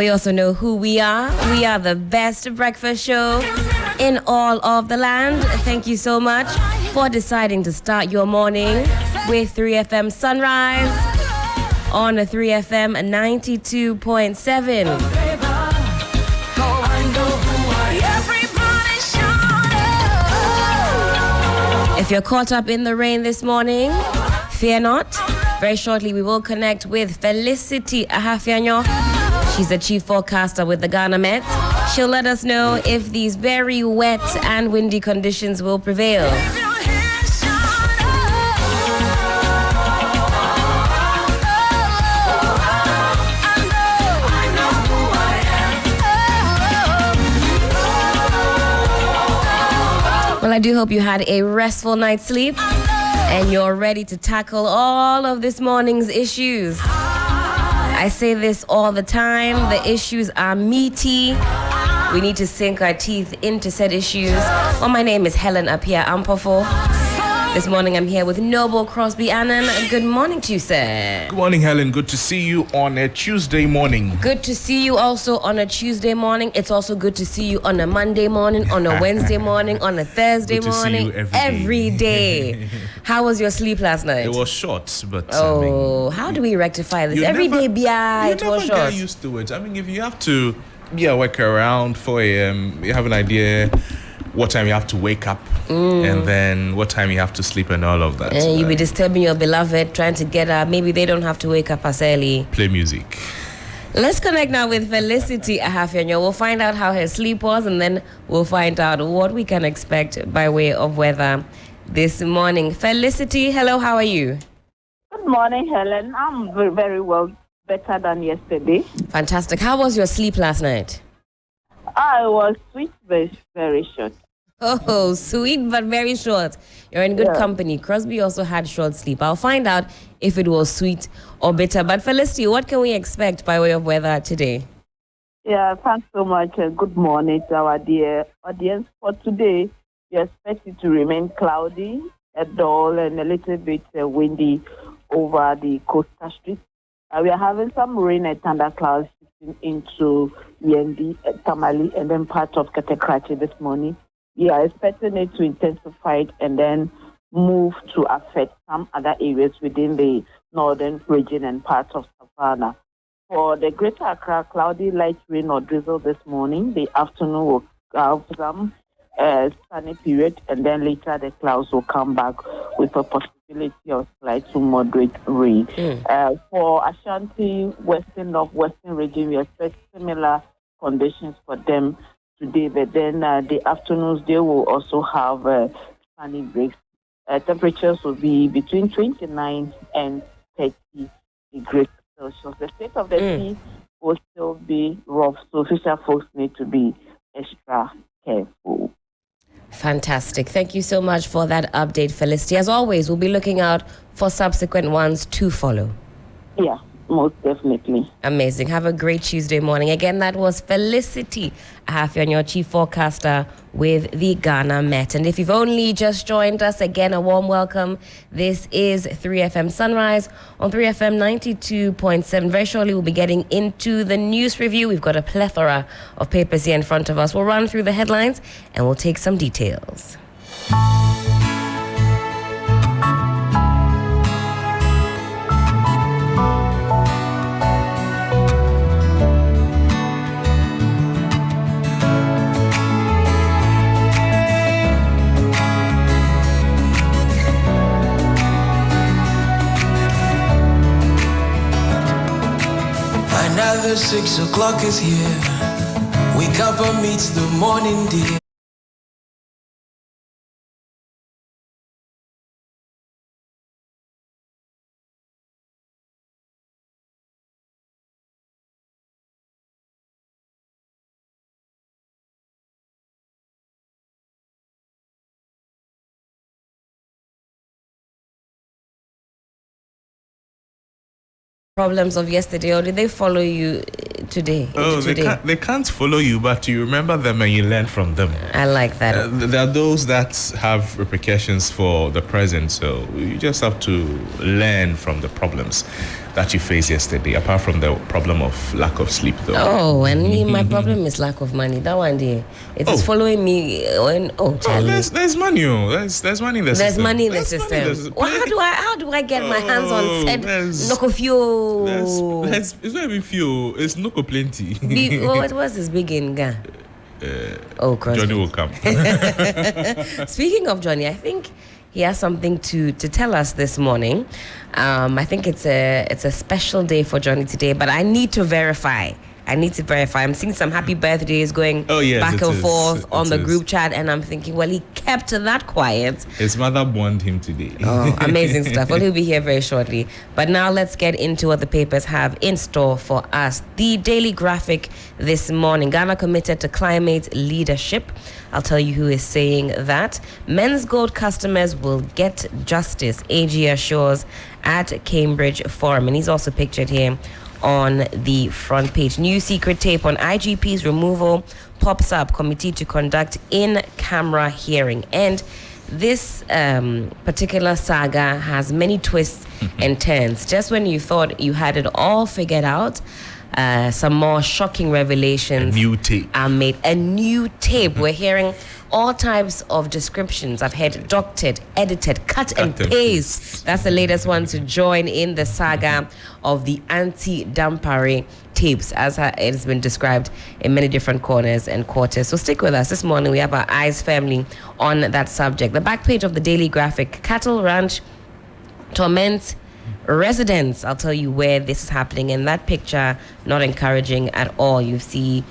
We also know who we are. We are the best breakfast show in all of the land. Thank you so much for deciding to start your morning with 3FM Sunrise on a 3FM 92.7. If you're caught up in the rain this morning, fear not. Very shortly, we will connect with Felicity Ahafianyo. She's the chief forecaster with the Ghana Met. She'll let us know if these very wet and windy conditions will prevail. Well, I do hope you had a restful night's sleep and you're ready to tackle all of this morning's issues. I say this all the time, the issues are meaty. We need to sink our teeth into said issues. Well, my name is Helen Apia Ampofo. This morning I'm here with Noble Crosby Annan. Good morning to you, sir. Good morning, Helen. Good to see you on a Tuesday morning. Good to see you also on a Tuesday morning. It's also good to see you on a Monday morning, on a Wednesday morning, on a Thursday morning. See you every day. How was your sleep last night? It was short, but how do we rectify this? Every day, it was short. Get used to it. I mean, if you have to be awake around 4 a.m., you have an idea what time you have to wake up and then what time you have to sleep and all of that. And you'll be disturbing your beloved, trying to get up. Maybe they don't have to wake up as early. Play music. Let's connect now with Felicity Ahafianyo. We'll find out how her sleep was and then we'll find out what we can expect by way of weather this morning. Felicity, hello, how are you? Good morning, Helen. I'm very, very well, better than yesterday. Fantastic. How was your sleep last night? I was sweet, but very short. Oh, sweet but very short. You're in good company. Crosby also had short sleep. I'll find out if it was sweet or bitter. But Felicity, what can we expect by way of weather today? Yeah, thanks so much. Good morning to our dear audience. For today, we expect it to remain cloudy, dull, and a little bit windy over the coastal streets. We are having some rain and thunderclouds into Yendi, Tamale, and then part of Katekrachi this morning. We are expecting it to intensify and then move to affect some other areas within the northern region and parts of Savannah. For the Greater Accra, cloudy, light rain or drizzle this morning. The afternoon will have some sunny period, and then later the clouds will come back with a possibility of slight to moderate rain. For Ashanti, Western, Northwestern region, we expect similar conditions for them today, but then the afternoons, they will also have sunny breaks. Temperatures will be between 29 and 30 degrees Celsius. The state of the sea will still be rough, so fisher folks need to be extra careful. Fantastic. Thank you so much for that update, Felicity. As always, we'll be looking out for subsequent ones to follow. Yeah, most definitely. Amazing. Have a great Tuesday morning. Again, that was Felicity Ahafianyo, chief forecaster with the Ghana Met. And if you've only just joined us, again, a warm welcome. This is 3FM Sunrise on 3FM 92.7. Very shortly, we'll be getting into the news review. We've got a plethora of papers here in front of us. We'll run through the headlines and we'll take some details. Another 6 o'clock is here. Wake up and meet the morning dew. Problems of yesterday, or did they follow you today? They can't follow you, but you remember them and you learn from them. I like that. There are those that have repercussions for the present, so you just have to learn from the problems. that you faced yesterday, apart from the problem of lack of sleep, though? Oh, and me, my problem is lack of money. That one day, it is following me. Charlie. There's money. There's money in the There's system. money in the system. Well, how do I get my hands on said Nokofio? It's not even few. It's Noko plenty. What was this big in Ga? Crosby. Johnny will come. Speaking of Johnny, I think he has something to tell us this morning. I think it's a special day for Johnny today, but I need to verify. I'm seeing some happy birthdays going back and forth on the group chat, and I'm thinking, well, he kept that quiet. His mother borned him today. Oh, amazing stuff. Well, he'll be here very shortly. But now let's get into what the papers have in store for us. The Daily Graphic this morning. Ghana committed to climate leadership. I'll tell you who is saying that. Men's Gold customers will get justice, AG assures at Cambridge Forum. And he's also pictured here on the front page. New secret tape on IGP's removal pops up. Committee to conduct in-camera hearing. And this particular saga has many twists and turns. Just when you thought you had it all figured out, some more shocking revelations are made. A new tape. We're hearing all types of descriptions. I've heard doctored, edited, cut and paste. That's the latest one to join in the saga of the anti-Dampare tapes, as it has been described in many different corners and quarters. So stick with us. This morning we have our eyes firmly on that subject. The back page of the Daily Graphic. Cattle ranch torments residents. I'll tell you where this is happening. In that picture, not encouraging at all. You see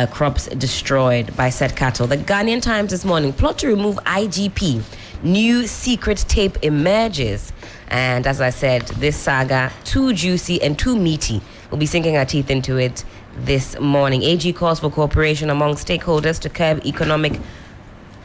crops destroyed by said cattle. The Ghanaian Times this morning. Plot to remove IGP. New secret tape emerges. And as I said, this saga, too juicy and too meaty. We'll be sinking our teeth into it this morning. AG calls for cooperation among stakeholders to curb economic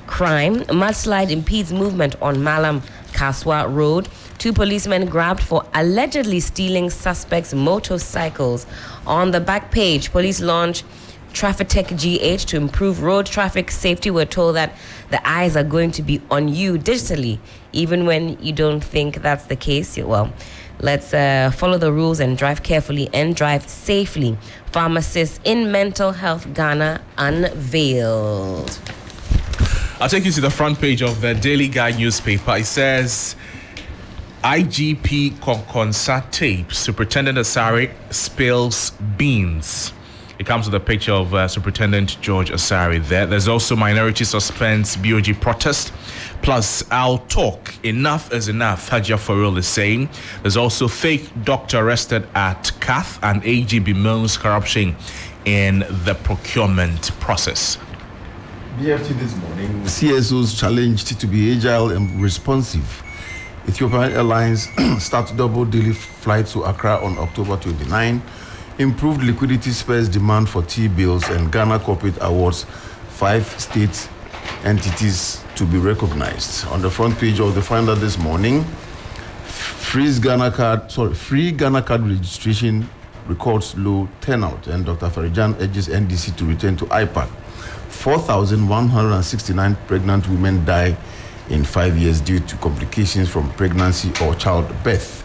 crime. Mudslide impedes movement on Malam Kaswa Road. 2 policemen grabbed for allegedly stealing suspects' motorcycles. On the back page, police launch Traffic GH to improve road traffic safety. We're told that the eyes are going to be on you digitally, even when you don't think that's the case. Well, let's follow the rules and drive carefully and drive safely. Pharmacists in Mental Health Ghana unveiled. I'll take you to the front page of the Daily Guide newspaper. It says, IGP Konkonsa tape. Superintendent Asare spills beans. It comes with a picture of Superintendent George Asare there. There's also minority suspends BOG protest. Plus, I'll talk. Enough is enough, Hajia Foril is saying. There's also fake doctor arrested at CAF, and AG bemoans corruption in the procurement process. BFT this morning, CSOs challenged to be agile and responsive. Ethiopian Airlines start double daily flights to Accra on October 29. Improved liquidity spurs demand for T-bills, and Ghana Corporate Awards 5 state entities to be recognized. On the front page of the Finder this morning, free Ghana card registration records low turnout, and Dr. Farijan urges NDC to return to IPAC. 4,169 pregnant women die in 5 years due to complications from pregnancy or childbirth.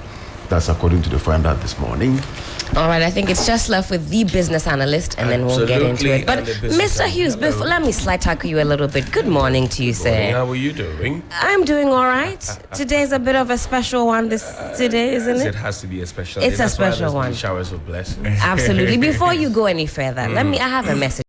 That's according to the Finder this morning. All right, I think it's just left with the business analyst, and then we'll get into it. But Mr. Hughes, let me slide tackle you a little bit. Good morning to you, sir. How are you doing? I'm doing all right. Today's a bit of a special one today, isn't it? It has to be a special It's day. a special one. Showers of blessings. Absolutely. Before you go any further, I have a message.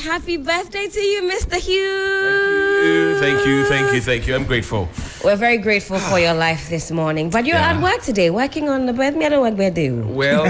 happy birthday to you, Mr. Hughes. Thank you. I'm grateful. We're very grateful for your life this morning. But you're at work today, working on the birthday. I don't work birthday. Well,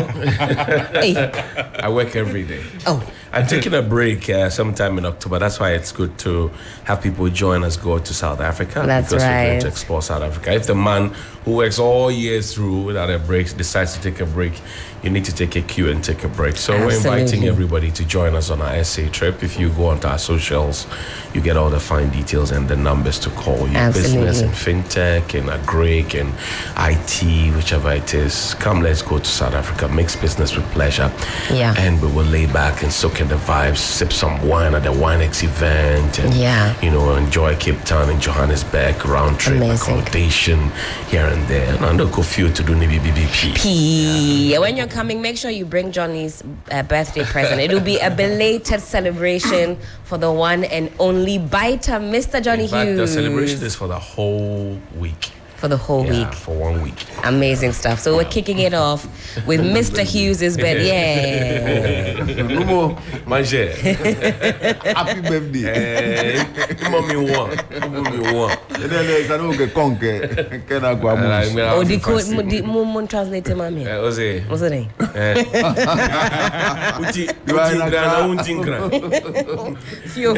I work every day. Oh. I'm taking a break sometime in October. That's why it's good to have people join us go to South Africa. That's because we're going right. to explore South Africa. If the man who works all year through without a break decides to take a break, you need to take a cue and take a break. So we're inviting Absolutely. everybody to join us on our SA trip. If you go onto our socials, you get all the fine details and the numbers to call you. Absolutely. Business and fintech and agric and IT, whichever it is. Come, let's go to South Africa. Mix business with pleasure. Yeah. And we will lay back and soak in the vibes, sip some wine at the WineX event, and enjoy Cape Town and Johannesburg round trip Amazing. accommodation here and there. And I'll go few to do BBP. When you're coming, make sure you bring Johnny's birthday present. It will be a belated celebration for the one and only biter, Mr. Johnny In fact, Hughes. the celebration is for the whole week. For the whole week. For 1 week. Amazing stuff. So we're kicking it off with Mr. Hughes' bed. Yeah. Manje. Happy birthday. Mommy one. And then there's another conke. Can I go? Oh, the code, Mumon translate mami. Ose. What's the name? Few.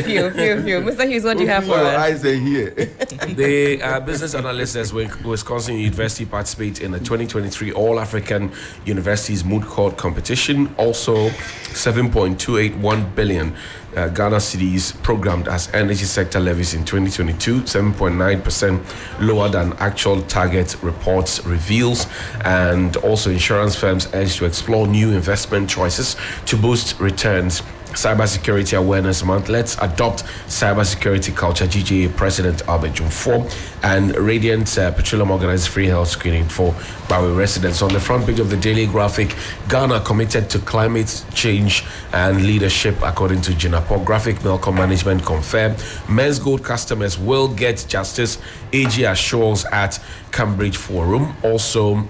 Mr. Hughes, what do you have for us? I say here. The business analysts at Wisconsin University participate in the 2023 All-African Universities Moot Court competition. Also, 7.281 billion Ghana cedis programmed as energy sector levies in 2022, 7.9% lower than actual target reports reveals. And also, insurance firms urge to explore new investment choices to boost returns. Cybersecurity Awareness Month. Let's adopt cybersecurity culture. GJA President Albert Jumfo and Radiant Petroleum organized free health screening for Bawi residents. On the front page of the Daily Graphic, Ghana committed to climate change and leadership, according to Jinapor. Graphic Melcom Management confirmed Men's Gold customers will get justice. AG assures at Cambridge Forum. Also,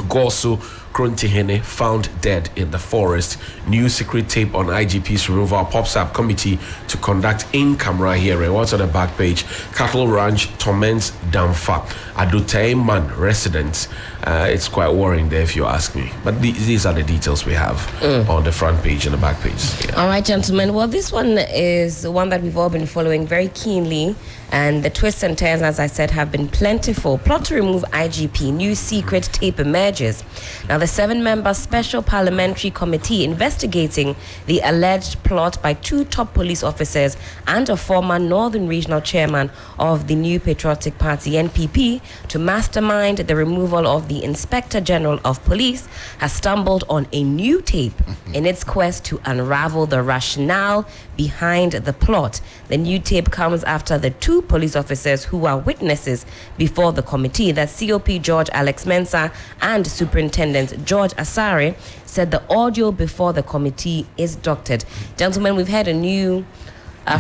Gorsu Krontihene found dead in the forest. New secret tape on IGP's removal pops up. Committee to conduct in-camera hearing. What's on the back page? Cattle ranch torments Damfa. Adutaiman residents. It's quite worrying there if you ask me. But these are the details we have on the front page and the back page. Yeah. All right, gentlemen. Well, this one is one that we've all been following very keenly. And the twists and turns, as I said, have been plentiful. Plot to remove IGP. New secret tape emerges. Now, the 7-member Special Parliamentary Committee investigating the alleged plot by 2 top police officers and a former Northern Regional Chairman of the New Patriotic Party, NPP, to mastermind the removal of the Inspector General of Police has stumbled on a new tape in its quest to unravel the rationale behind the plot. The new tape comes after the 2 police officers who are witnesses before the committee, that COP George Alex Mensah and Superintendent George Asare, said the audio before the committee is doctored. Gentlemen, we've had a new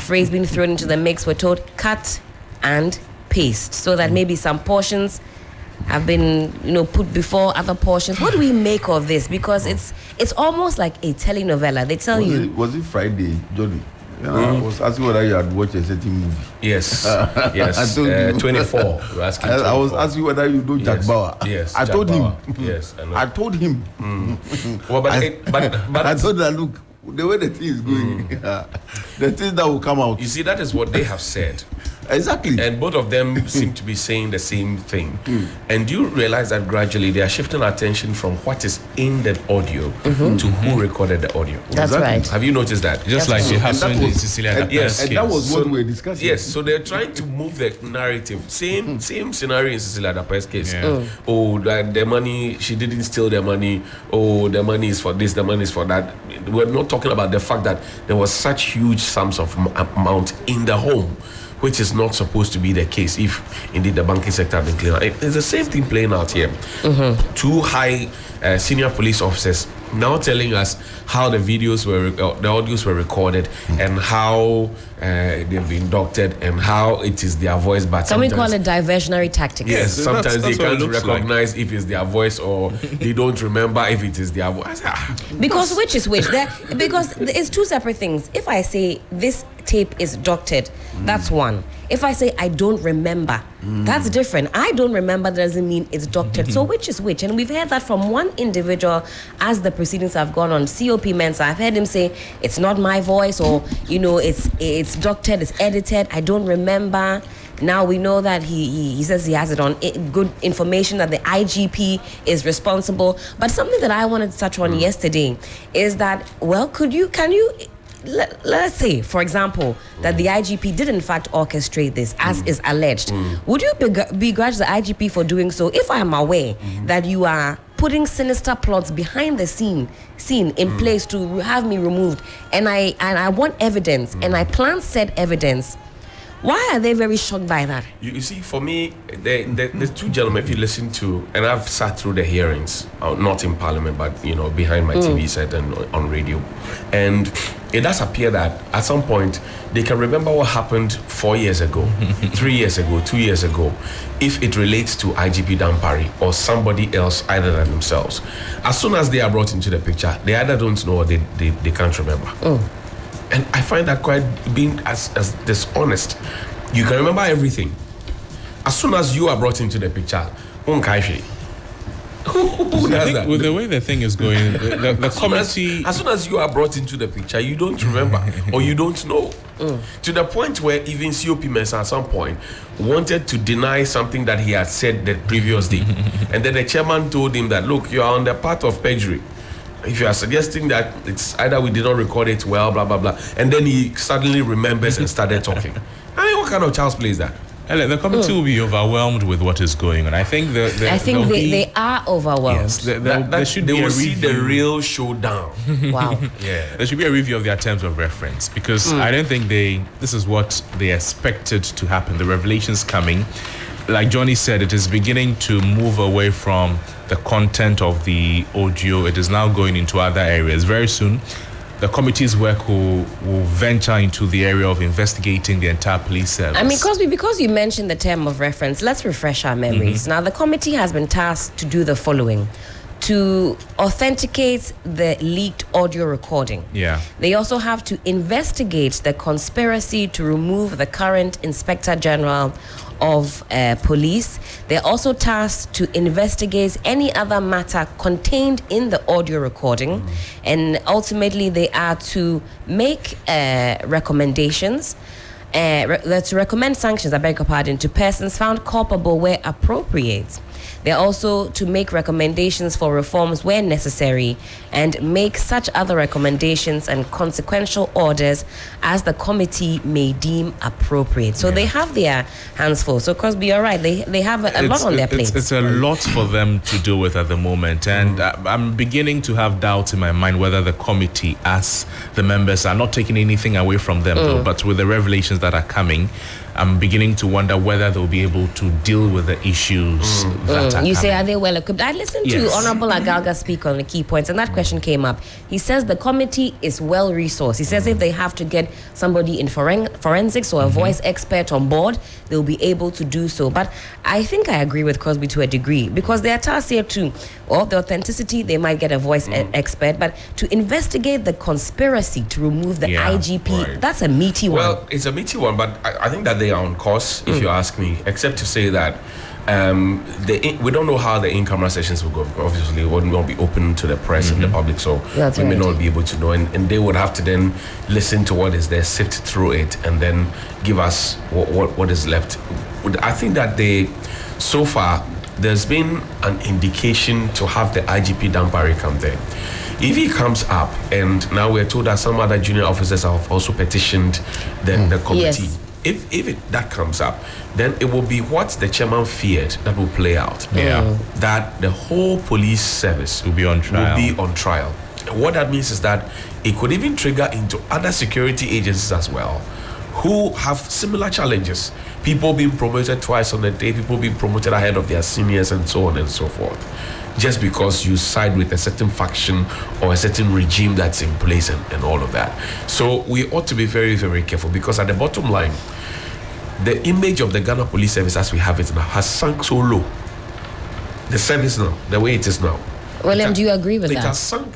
phrase being thrown into the mix. We're told cut and paste, so that maybe some portions have been, put before other portions. What do we make of this? Because it's almost like a telenovela. They tell you. Was it Friday, Johnny? I was asking whether you had watched a certain movie. Yes. Yes. I told you. 24. You're asking I was asking whether you know Jack Bauer. Yes. I Jack told Bauer. him. Yes. I know. I told him. Well, but I told her, look, the way the thing is going, the things that will come out. you see, that is what they have said. Exactly. And both of them seem to be saying the same thing. And you realize that gradually they are shifting attention from what is in the audio to who recorded the audio. That's Exactly. right. Have you noticed that? Just like you have Sunday in Cecilia. Yes, and that was what we were discussing. Yes, so they're trying to move the narrative. Same scenario in Cecilia Dapa's case. Yeah. Oh, that the money, she didn't steal the money. Oh, the money is for this, the money is for that. We're not talking about the fact that there was such huge sums of amount in the home, which is not supposed to be the case if indeed the banking sector had been clean out. It's the same thing playing out here. 2 high senior police officers now telling us how the videos were, the audios were recorded, and how they've been inducted, and how it is their voice. But Some we call it diversionary tactics. Yes, So sometimes that's they what it can't looks recognize if it's their voice, or they don't remember if it is their voice. Because which is which? Because it's two separate things. If I say this tape is doctored, that's one. If I say I don't remember, that's different. I don't remember doesn't mean it's doctored. So which is which? And we've heard that from one individual as the proceedings have gone on. COP Mensa, I've heard him say it's not my voice, or it's doctored, it's edited. I don't remember. Now we know that he says he has it on good information that the IGP is responsible. But something that I wanted to touch on yesterday is that, well, can you let's say, for example, that the IGP did in fact orchestrate this, as is alleged. Would you begrudge the IGP for doing so if I am aware that you are putting sinister plots behind the scene in place to have me removed, and I want evidence, and I plant said evidence? Why are they very shocked by that? You see, for me, the two gentlemen, if you listen to, and I've sat through the hearings, not in Parliament, but behind my TV set and on radio, and it does appear that at some point they can remember what happened 4 years ago, 3 years ago, 2 years ago, if it relates to IGP Dampari or somebody else other than themselves. As soon as they are brought into the picture, they either don't know or they can't remember. And I find that quite being as dishonest. You can remember everything. As soon as you are brought into the picture, who does that? With the way the thing is going, the committee... As soon as you are brought into the picture, you don't remember or you don't know. To the point where even COP Mensa at some point wanted to deny something that he had said the previous day. And then the chairman told him that, look, you are on the path of perjury. If you are suggesting that it's either we did not record it well, blah, blah, blah. And then he suddenly remembers and started talking. I mean, what kind of child's play is that? The committee will be overwhelmed with what is going on. I think they are overwhelmed. Yes, there should they be will a see review. the real showdown. Wow. Yeah. There should be a review of their terms of reference, because I don't think this is what they expected to happen. The revelations coming, like Johnny said, it is beginning to move away from the content of the audio. It is now going into other areas. Very soon, the committee's work will venture into the area of investigating the entire police service. I mean, Cosby, because you mentioned the term of reference, let's refresh our memories. Now, the committee has been tasked to do the following: to authenticate the leaked audio recording. Yeah. They also have to investigate the conspiracy to remove the current Inspector General of Police. They're also tasked to investigate any other matter contained in the audio recording. And ultimately, they are to make recommendations. To recommend sanctions, I beg your pardon, to persons found culpable where appropriate. They're also to make recommendations for reforms where necessary, and make such other recommendations and consequential orders as the committee may deem appropriate. So they have their hands full. So Cosby, you're right. They have a lot on their plate. It's a lot for them to deal with at the moment. And I'm beginning to have doubts in my mind whether the committee, as the members, are not taking anything away from them, though, but with the revelations that are coming, I'm beginning to wonder whether they'll be able to deal with the issues that are You say, coming. are they well equipped? I listened to Yes. Honorable Agalga speak on the key points, and that question came up. He says the committee is well resourced. He says if they have to get somebody in forensics or a voice expert on board, they'll be able to do so. But I think I agree with Cosby to a degree, because they are tasked here too. Or the authenticity, they might get a voice expert, but to investigate the conspiracy to remove the IGP, right. that's a meaty one. Well, it's a meaty one, but I think that they are on course, if you ask me, except to say that we don't know how the in-camera sessions will go. Obviously, it will not be open to the press and the public, so That's we may right. not be able to know. And they would have to then listen to what is there, sift through it, and then give us what is left. I think that so far, there's been an indication to have the IGP Dampari come there. If he comes up, and now we're told that some other junior officers have also petitioned the committee. Yes. If that comes up, then it will be what the chairman feared that will play out. Yeah. That the whole police service Will be on trial. And what that means is that it could even trigger into other security agencies as well, who have similar challenges. People being promoted twice on a day, people being promoted ahead of their seniors, and so on and so forth. Just because you side with a certain faction or a certain regime that's in place and all of that. So we ought to be very, very careful, because at the bottom line, the image of the Ghana Police Service as we have it now has sunk so low. The service now, the way it is now. William, do you agree with that?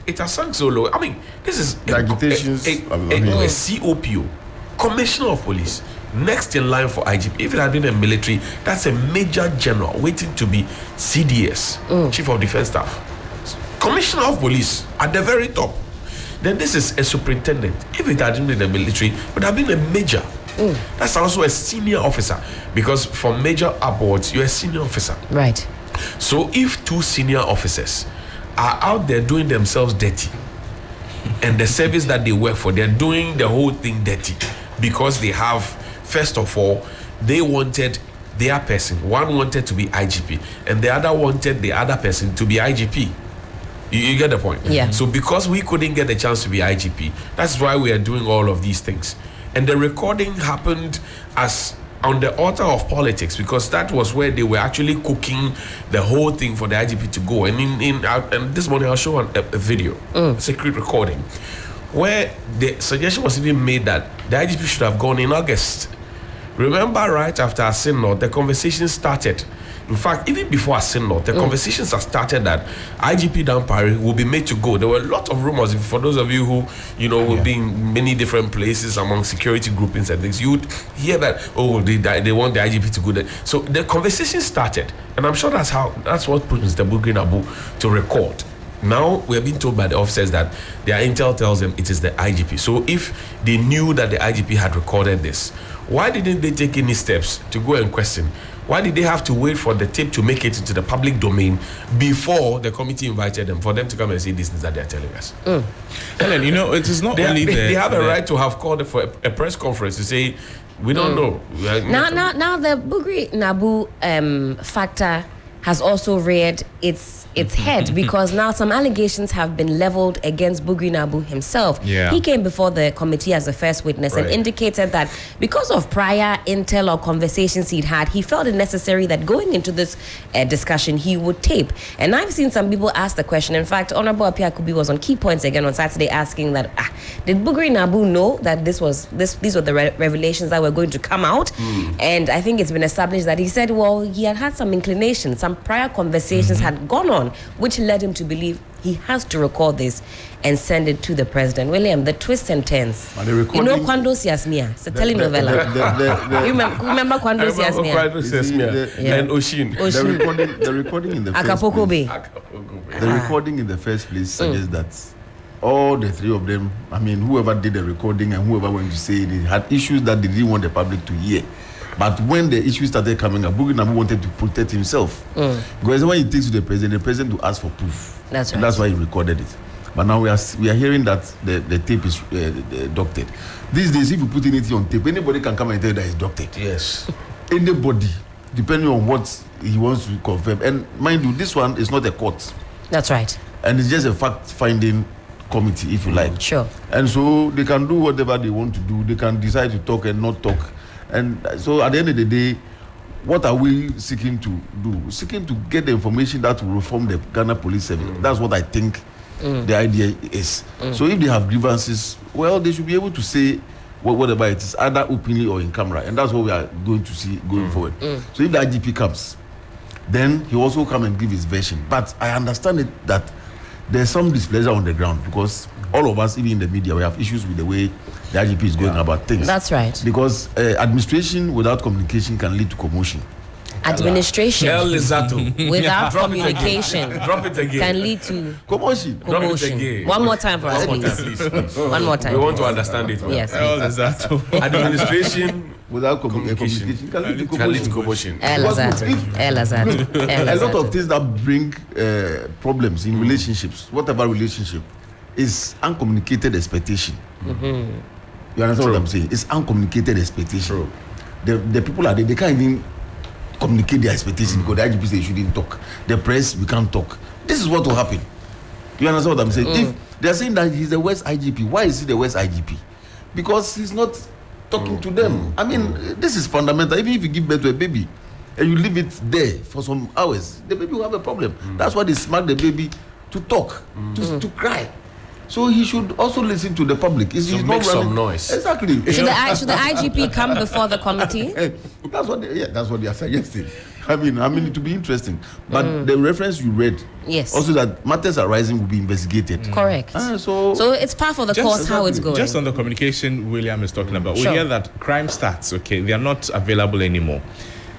It has sunk so low. I mean, this is The agitations, a COPO, Commissioner of Police, next in line for IGP. If it had been a military, that's a major general waiting to be CDS, Chief of Defense Staff. Commissioner of Police at the very top. Then this is a superintendent. If it had been in the military, it would have been a major. That's also a senior officer, because from major upwards, you're a senior officer. Right. So if two senior officers are out there doing themselves dirty, and the service that they work for, they're doing the whole thing dirty, because they have, first of all, they wanted their person. One wanted to be IGP, and the other wanted the other person to be IGP. You get the point? Yeah. So because we couldn't get the chance to be IGP, that's why we are doing all of these things. And the recording happened as on the altar of politics, because that was where they were actually cooking the whole thing for the IGP to go. And and this morning I'll show a video, a secret recording, where the suggestion was even made that the IGP should have gone in August. Remember, right after Asinot, the conversation started. In fact, even before Asinot, the conversations have started that IGP Dampare will be made to go. There were a lot of rumors. For those of you who, will be in many different places among security groupings and things, you would hear that, they want the IGP to go there. So the conversation started, and I'm sure that's what put Mr. Bugri Nabu to record. Now we are being told by the officers that their intel tells them it is the IGP. So if they knew that the IGP had recorded this, why didn't they take any steps to go and question? Why did they have to wait for the tape to make it into the public domain before the committee invited them, for them to come and say these things that they're telling us? Helen, it is not only they have a right to have called for a press conference to say, we don't know. Now the Bugri Nabu factor has also reared its head, because now some allegations have been leveled against Bugri Nabu himself. Yeah. He came before the committee as a first witness and indicated that because of prior intel or conversations he'd had, he felt it necessary that going into this discussion, he would tape. And I've seen some people ask the question. In fact, Honorable Apia Kubi was on Key Points again on Saturday asking that, did Bugri Nabu know that these were the revelations that were going to come out? And I think it's been established that he said, well, he had some inclination, some prior conversations had gone on, which led him to believe he has to record this and send it to the president. William, the twist and turns. Kwando Siasmia, it's a telenovela. You remember Kwando Siasmia? And Oshin. The recording in the Acapulco Bay. The recording in the first place suggests that all the three of them, whoever did the recording and whoever went to say it, had issues that they didn't want the public to hear. But when the issue started coming up, Bugri Nabu wanted to protect himself. Because when he takes to the president will ask for proof. That's right. And that's why he recorded it. But now we are hearing that the tape is doctored. These days, if you put anything on tape, anybody can come and tell you that it's doctored. Yes. Anybody, depending on what he wants to confirm. And mind you, this one is not a court. That's right. And it's just a fact-finding committee, if you like. Sure. And so they can do whatever they want to do. They can decide to talk and not talk. And so at the end of the day, what are we seeking to do? Seeking to get the information that will reform the Ghana Police Service. That's what I think the idea is. So if they have grievances, well, they should be able to say whatever it is, either openly or in camera. And that's what we are going to see going forward. So if the IGP comes, then he also come and give his version. But I understand it that there's some displeasure on the ground, because all of us, even in the media, we have issues with the way the IGP is going about things. That's right. Because administration without communication can lead to commotion. Administration without Drop communication Drop it again. can lead to Commotion. Drop it again. One more time for us, please. One more time. We want to understand it. Yes. Administration Without communication can lead to commotion. commotion. A lot of things that bring problems in relationships, whatever relationship, is uncommunicated expectation. You understand what I'm saying? It's uncommunicated expectation. The people are there, they can't even communicate their expectations because the IGP says they shouldn't talk. The press, we can't talk. This is what will happen. You understand what I'm saying? If they're saying that he's the West IGP, why is he the West IGP? Because he's not talking to them. I mean, this is fundamental. Even if you give birth to a baby and you leave it there for some hours, the baby will have a problem. That's why they smack the baby to talk, to cry. So he should also listen to the public. He's make not some noise. Exactly. Should the IGP come before the committee? That's what they are suggesting. I mean, it will be interesting. But the reference you read, Yes. also that matters arising will be investigated. Correct. So it's part of the course how it's going. Just on the communication William is talking about, Sure. we hear that crime stats, they are not available anymore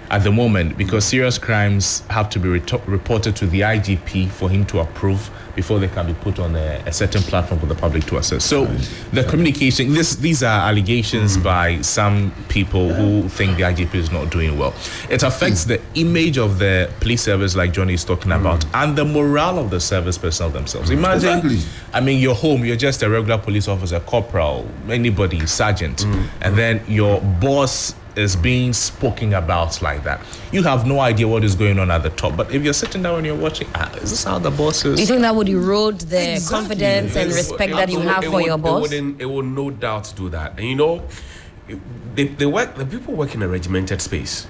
at the moment because serious crimes have to be reported to the IGP for him to approve before they can be put on a certain platform for the public to access. So the communication, these are allegations by some people who think the IGP is not doing well. It affects the image of the police service like Johnny is talking about and the morale of the service personnel themselves. Imagine, I mean, you're home, you're just a regular police officer, corporal, anybody, sergeant, and then your boss is being spoken about like that. You have no idea what is going on at the top. But if you're sitting down and you're watching, is this how the boss is? Do you think that would erode the confidence and respect that you have for your boss? It will no doubt do that. And you know, the people work in a regimented space.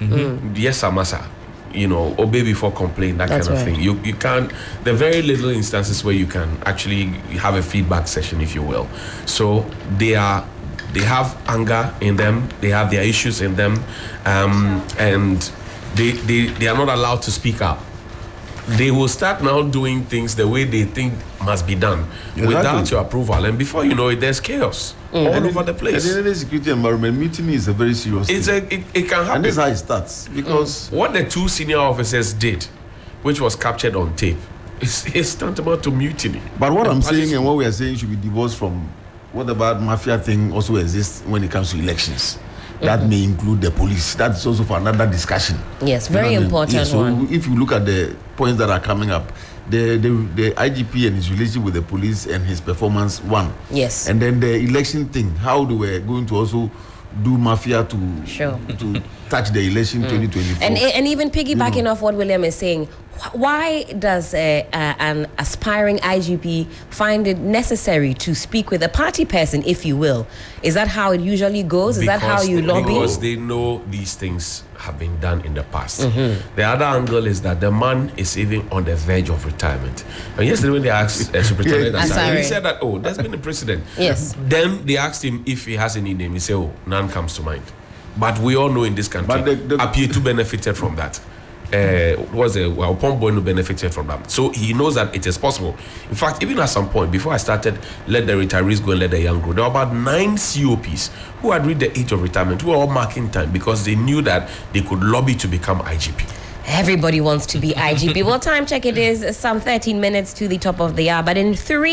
Yes, Amasa. You know, obey before complain, that That's kind of right. thing. You can't. There are very little instances where you can actually have a feedback session, if you will. So they have anger in them, they have their issues in them, and they are not allowed to speak up. They will start now doing things the way they think must be done without your approval, and before you know it, there's chaos all over the place. And in any security environment, mutiny is a very serious thing. It can happen. And this is how it starts because What the two senior officers did, which was captured on tape, is tantamount to mutiny. But what I'm punishment. saying and what we are saying should be divorced from whatever mafia thing also exists when it comes to elections. That may include the police. That's also for another discussion. Yes, very You know what I mean? important So one. if you look at the points that are coming up, the IGP and his relationship with the police and his performance, one. Yes. And then the election thing, how they were going to also do mafia to touch the election 2024. And even piggybacking off what William is saying, why does an aspiring IGP find it necessary to speak with a party person, if you will? Is that how it usually goes? Is that how you lobby? Because they know these things have been done in the past. The other angle is that the man is even on the verge of retirement. And yesterday when they asked Superintendent Asare, he said that, there's been a precedent. Yes. Then they asked him if he has any name. He said, none comes to mind. But we all know in this country, Apietu benefited from that. Pomboy benefited from that. So he knows that it is possible. In fact, even at some point, before I started Let the Retirees Go and Let the Young Grow, there were about 9 COPs who had reached the age of retirement, who were all marking time because they knew that they could lobby to become IGP. Everybody wants to be IGP. Well, time check, it is some 13 minutes to the top of the hour, but in 3